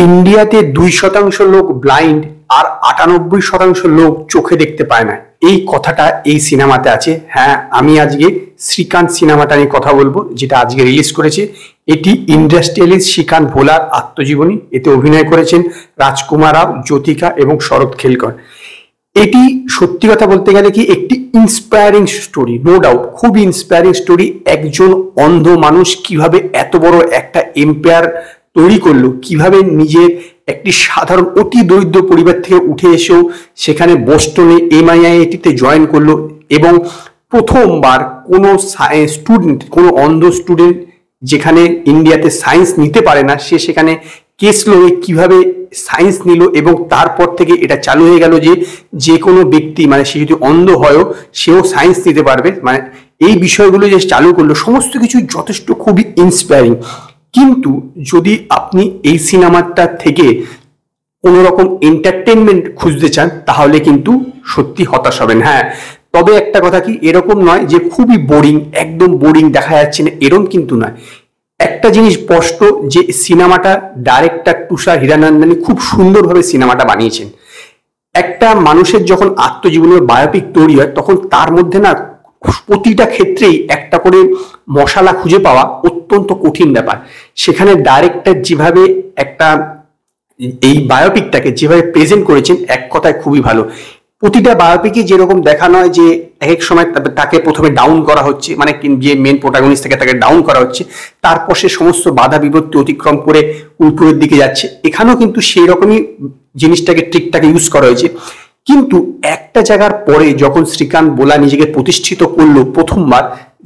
ইন্ডিয়াতে 2% লোক ব্লাইন্ড আর 98% লোক চোখে দেখতে পায় না। এই কথাটা এই সিনেমাতে আছে। হ্যাঁ, আমি আজকে শ্রীকান্ত সিনেমাটা নিয়ে কথা বলবো, যেটা আজকে রিলিজ করেছে। এটি ইন্ডাস্ট্রিয়ালিস্ট শ্রীকান্ত ভোলার আত্মজীবনী। এতে অভিনয় করেছেন রাজকুমার রাও, জ্যোতিকা এবং শরৎ খেলকর। এটি সত্যি কথা বলতে গেলে কি একটি ইন্সপায়ারিং স্টোরি, নো ডাউট খুবই ইন্সপায়ারিং স্টোরি। একজন অন্ধ মানুষ কিভাবে এত বড় একটা এম্পায়ার তৈরি করলো, কিভাবে নিজের একটি সাধারণ অতি দরিদ্র পরিবার থেকে উঠে এসেও সেখানে বোস্টনে MIIT-তে জয়েন করলো এবং প্রথমবার কোনো স্টুডেন্ট, কোনো অন্ধ স্টুডেন্ট যেখানে ইন্ডিয়াতে সায়েন্স নিতে পারে না, সে সেখানে কেস লয়ে কিভাবে সায়েন্স নিল এবং তারপর থেকে এটা চালু হয়ে গেল যে যে কোনো ব্যক্তি, মানে সে যদি অন্ধ হয়ও সেও সায়েন্স নিতে পারবে। মানে এই বিষয়গুলো যে চালু করলো, সমস্ত কিছু যথেষ্ট খুবই ইন্সপায়ারিং। কিন্তু যদি আপনি এই সিনেমাটা থেকে কোনো রকম এন্টারটেনমেন্ট খুঁজতে চান তাহলে কিন্তু সত্যি হতাশ হবেন। হ্যাঁ, তবে একটা কথা কি, এরকম নয় যে খুবই বোরিং, একদম বোরিং দেখা যাচ্ছে না, এরকম কিন্তু নয়। একটা জিনিস স্পষ্ট যে সিনেমাটা ডাইরেক্টর তুষার হিরানন্দানি খুব সুন্দরভাবে সিনেমাটা বানিয়েছেন। একটা মানুষের যখন আত্মজীবনের বায়োপিক তৈরি হয় তখন তার মধ্যে না প্রতিটা ক্ষেত্রেই একটা করে মশালা খুঁজে পাওয়া অত্যন্ত কঠিন ব্যাপার। সেখানে ডাইরেক্টর যেভাবে একটা এই বায়োপিকটাকে যেভাবে প্রেজেন্ট করেছেন, এক কথায় খুবই ভালো। প্রতিটা বায়োপিকে যেরকম দেখানো হয় যে এক সময় তাকে প্রথমে ডাউন করা হচ্ছে, মানে যে মেন প্রোটাগনিস্ট থেকে তাকে ডাউন করা হচ্ছে, তারপর সে সমস্ত বাধা বিপত্তি অতিক্রম করে উপরের দিকে যাচ্ছে। এখানেও কিন্তু সেই রকমই জিনিসটাকে ট্রিকটাকে ইউজ করা হয়েছে। কিন্তু একটা জায়গার পরে যখন শ্রীকান্ত ভোলা নিজেকে প্রতিষ্ঠিত করলো প্রথমবার,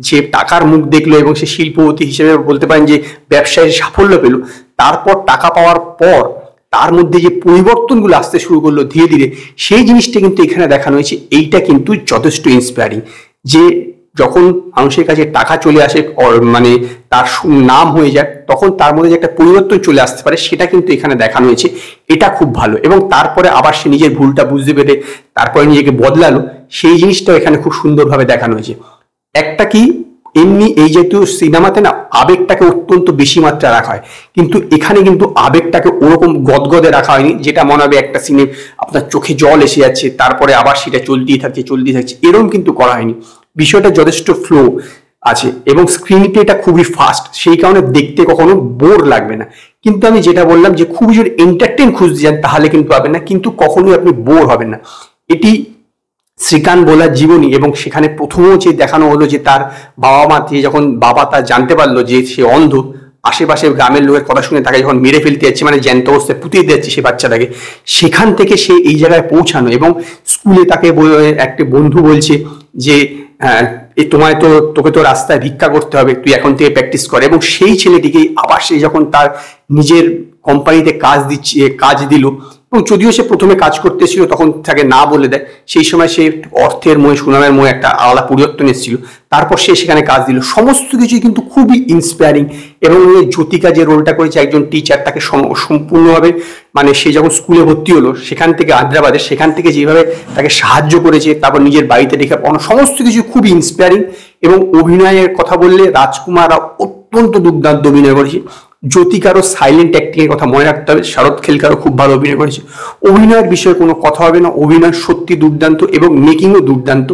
যে টাকার মুখ দেখলো এবং সে শিল্পপতি হিসেবে বলতে পারেন যে ব্যবসায় সাফল্য পেল, তারপর টাকা পাওয়ার পর তার মধ্যে যে পরিবর্তনগুলো আসতে শুরু করলো ধীরে ধীরে, সেই জিনিসটা কিন্তু এখানে দেখানো হয়েছে। এইটা কিন্তু যথেষ্ট ইন্সপায়ারিং যে যখন মানুষের কাছে টাকা চলে আসে, মানে তার নাম হয়ে যায়, তখন তার মধ্যে যে একটা পরিবর্তন চলে আসতে পারে, সেটা কিন্তু এখানে দেখানো হয়েছে। এটা খুব ভালো। এবং তারপরে আবার সে নিজের ভুলটা বুঝতে পেরে তারপরে নিজেকে বদলালো, সেই জিনিসটাও এখানে খুব সুন্দরভাবে দেখানো হয়েছে। একটা কি, এমনি এই জাতীয় সিনেমাতে না আবেগটাকে অত্যন্ত বেশি মাত্রা রাখা হয়, কিন্তু এখানে কিন্তু আবেগটাকে ওরকম গদগদে রাখা হয়নি যেটা মনে হবে একটা সিনে আপনার চোখে জল এসে যাচ্ছে, তারপরে আবার সেটা চলতেই থাকছে, এরকম কিন্তু করা হয়নি। বিষয়টা যথেষ্ট ফ্লো আছে এবং স্ক্রিন প্লেটা খুবই ফাস্ট, সেই কারণে দেখতে কখনো বোর লাগবে না। কিন্তু আমি যেটা বললাম যে খুবই যদি এন্টারটেন খুঁজতে যান তাহলে কিন্তু পাবেন না, কিন্তু কখনোই আপনি বোর হবেন না। এটি শ্রীকান্ত ভোলার জীবনী এবং সেখানে প্রথমেও যে দেখানো হলো যে তার বাবা মা, যখন বাবা তার জানতে পারলো যে সে অন্ধ, আশেপাশে গ্রামের লোকের কথা শুনে তাকে যখন মেরে ফেলতে যাচ্ছে, মানে জ্যান্ত অবস্থায় পুঁতিয়ে দিচ্ছে সে বাচ্চাটাকে, সেখান থেকে সে এই জায়গায় পৌঁছানো। এবং স্কুলে তাকে একটা বন্ধু বলছে যে তোকে তো রাস্তায় ভিক্ষা করতে হবে, তুই এখন থেকে প্র্যাকটিস কর। এবং সেই ছেলেটিকে আবার সে যখন তার নিজের কোম্পানিতে কাজ দিল, এবং যদিও সে প্রথমে কাজ করতে ছিল তখন তাকে না বলে দেয়, সেই সময় সে অর্থের মোহে, সুনামের মোহে একটা আলাদা পরিবর্তন এসেছিল, তারপর সে সেখানে কাজ দিল। সমস্ত কিছুই কিন্তু খুবই ইন্সপায়ারিং। এবং জ্যোতিকা যে রোলটা করেছে একজন টিচার, তাকে সম্পূর্ণভাবে, মানে সে যখন স্কুলে ভর্তি হলো সেখান থেকে হায়দ্রাবাদে, সেখান থেকে যেভাবে তাকে সাহায্য করেছে, তারপর নিজের বাড়িতে রেখে সমস্ত কিছু খুবই ইন্সপায়ারিং। এবং অভিনয়ের কথা বললে রাজকুমার রাও অত্যন্ত দুর্দান্ত অভিনয় করেছে। জ্যোতিকারও সাইলেন্ট অ্যাক্টিং এর কথা মনে রাখতে হবে। শরৎ খেলকারও খুব ভালো অভিনয় করেছে। অভিনয়ের বিষয়ে কোনো কথা হবে না, অভিনয় সত্যি দুর্দান্ত এবং মেকিংও দুর্দান্ত।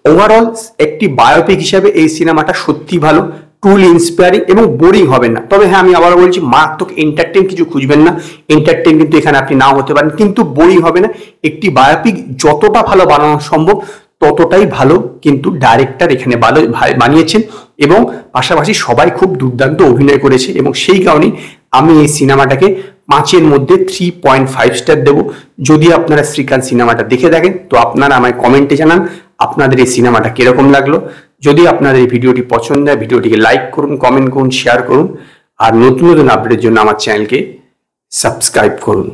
ওভারঅল একটি বায়োপিক হিসাবে এই সিনেমাটা সত্যি ভালো, ট্রুলি ইন্সপায়ারিং এবং বোরিং হবেন না। তবে হ্যাঁ, আমি আবার বলছি, মারাত্মক এন্টারটেইন কিছু খুঁজবেন না। এন্টারটেইন কিন্তু এখানে আপনি নাও হতে পারেন, কিন্তু বোরিং হবে না। একটি বায়োপিক যতটা ভালো বানানো সম্ভব ততটাই ভালো কিন্তু ডাইরেক্টর এখানে ভালো বানিয়েছেন এবং পাশাপাশি সবাই খুব দুর্দান্ত অভিনয় করেছে। এবং সেই কারণেই আমি এই সিনেমাটাকে 5-এর মধ্যে 3.5 স্টার দেবো। যদি আপনারা শ্রীকান্ত সিনেমাটা দেখে থাকেন তো আপনারা আমায় কমেন্টে জানান আপনাদের এই সিনেমাটা কিরকম লাগলো। যদি আপনাদের এই ভিডিওটি পছন্দ হয়, ভিডিওটিকে লাইক করুন, কমেন্ট করুন, শেয়ার করুন, আর নতুন নতুন আপডেটের জন্য আমার চ্যানেলকে সাবস্ক্রাইব করুন।